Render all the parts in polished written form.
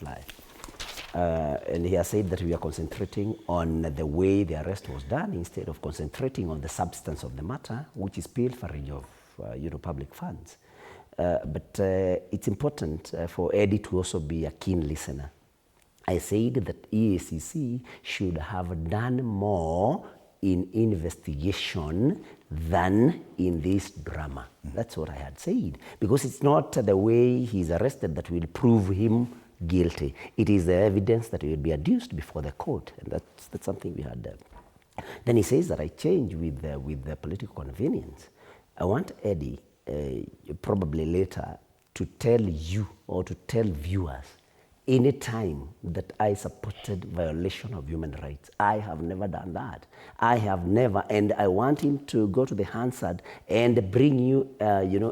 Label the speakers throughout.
Speaker 1: fly. And he has said that we are concentrating on the way the arrest was done instead of concentrating on the substance of the matter, which is pilferage of public funds. But it's important for Eddie to also be a keen listener. I said that EACC should have done more in investigation than in this drama. That's what I had said. Because it's not the way he's arrested that will prove him guilty. It is the evidence that will be adduced before the court, and that's something we had done. Then he says that I change with the political convenience. I want Eddie, probably later, to tell you or to tell viewers any time that I supported violation of human rights. I have never done that. I have never, and I want him to go to the Hansard and bring you,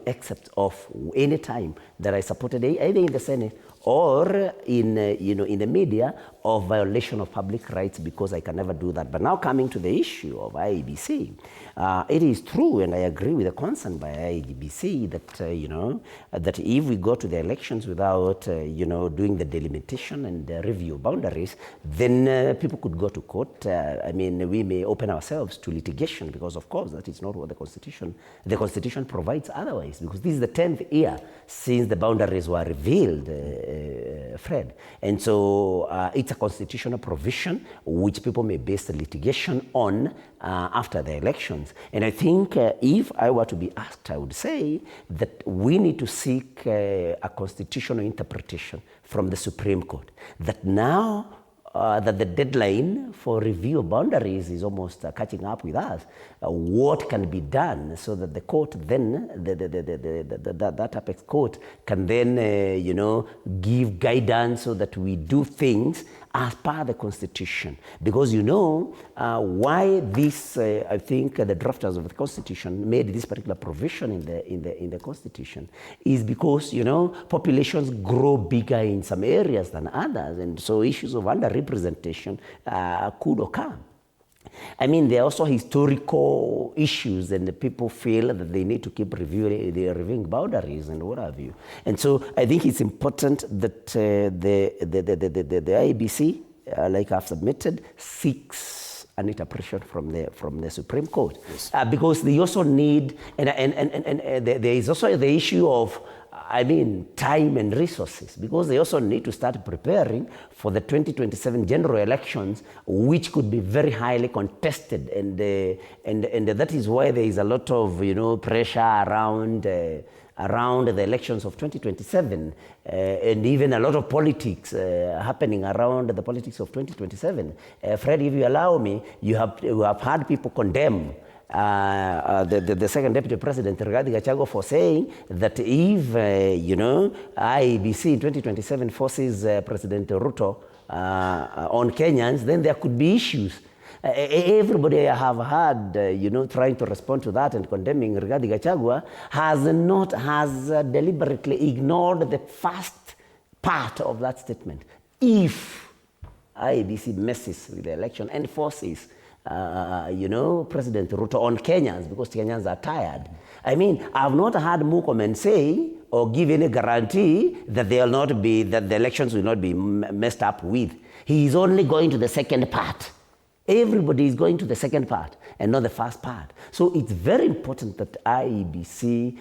Speaker 1: excerpts of any time that I supported, either in the Senate or in the media, of violation of public rights, because I can never do that. But now coming to the issue of IEBC, it is true, and I agree with the concern by IEBC that that if we go to the elections without doing the delimitation and the review boundaries, then people could go to court. We may open ourselves to litigation, because of course that is not what the Constitution provides otherwise, because this is the 10th year since the boundaries were revealed, Fred. And so it's a constitutional provision which people may base the litigation on after the elections. And I think if I were to be asked, I would say that we need to seek a constitutional interpretation from the Supreme Court, that now that the deadline for review of boundaries is almost catching up with us, what can be done so that the court then, that apex court can then, give guidance so that we do things as per the Constitution. Because why this, I think the drafters of the Constitution made this particular provision in the Constitution is because, populations grow bigger in some areas than others, and so issues of underrepresentation could occur. There are also historical issues, and the people feel that they need to keep reviewing boundaries and what have you. And so I think it's important that the IEBC, like I've submitted, seeks an interpretation from the Supreme Court. Yes. Because they also need, and there is also the issue of time and resources, because they also need to start preparing for the 2027 general elections, which could be very highly contested, and that is why there is a lot of pressure around the elections of 2027, and even a lot of politics happening around the politics of 2027. Fred, if you allow me, you have had people condemn the second deputy president, Gachagua, for saying that if IEBC in 2027 forces President Ruto on Kenyans, then there could be issues. Everybody I have had, trying to respond to that and condemning Gachagua has deliberately ignored the first part of that statement. If IEBC messes with the election and forces President Ruto on Kenyans, because Kenyans are tired. I've not heard Murkomen say or give any guarantee that the elections will not be messed up with. He is only going to the second part. Everybody is going to the second part and not the first part. So it's very important that IEBC,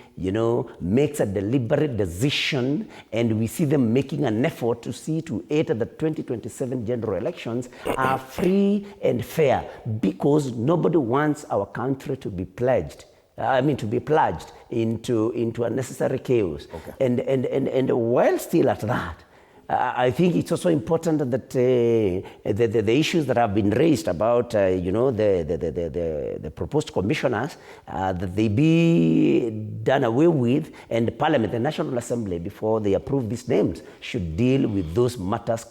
Speaker 1: makes a deliberate decision, and we see them making an effort to see to it that the 2027 general elections are free and fair, because nobody wants our country to be plunged into unnecessary chaos. Okay. And while still at that, I think it's also important that the issues that have been raised about the proposed commissioners, that they be done away with, and Parliament, the National Assembly, before they approve these names, should deal with those matters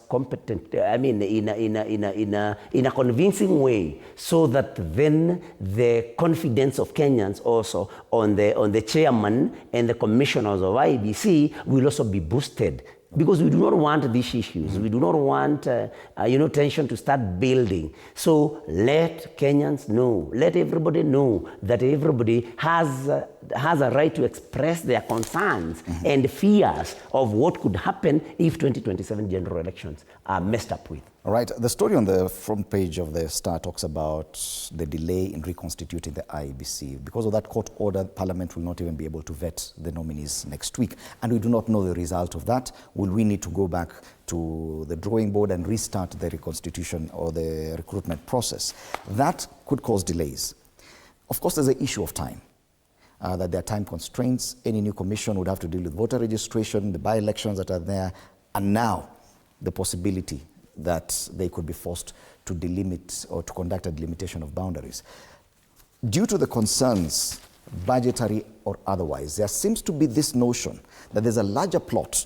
Speaker 1: in a convincing way, so that then the confidence of Kenyans also on the chairman and the commissioners of IEBC will also be boosted. because we do not want these issues. We do not want, tension to start building. So let Kenyans know, let everybody know that everybody has a right to express their concerns and fears of what could happen if 2027 general elections are messed up with.
Speaker 2: All right. The story on the front page of the Star talks about the delay in reconstituting the IEBC. Because of that court order, Parliament will not even be able to vet the nominees next week. And we do not know the result of that. Will we need to go back to the drawing board and restart the reconstitution or the recruitment process? That could cause delays. Of course, there's an issue of time. That there are time constraints. Any new commission would have to deal with voter registration, the by-elections that are there, and now the possibility that they could be forced to delimit or to conduct a delimitation of boundaries. Due to the concerns, budgetary or otherwise, there seems to be this notion that there's a larger plot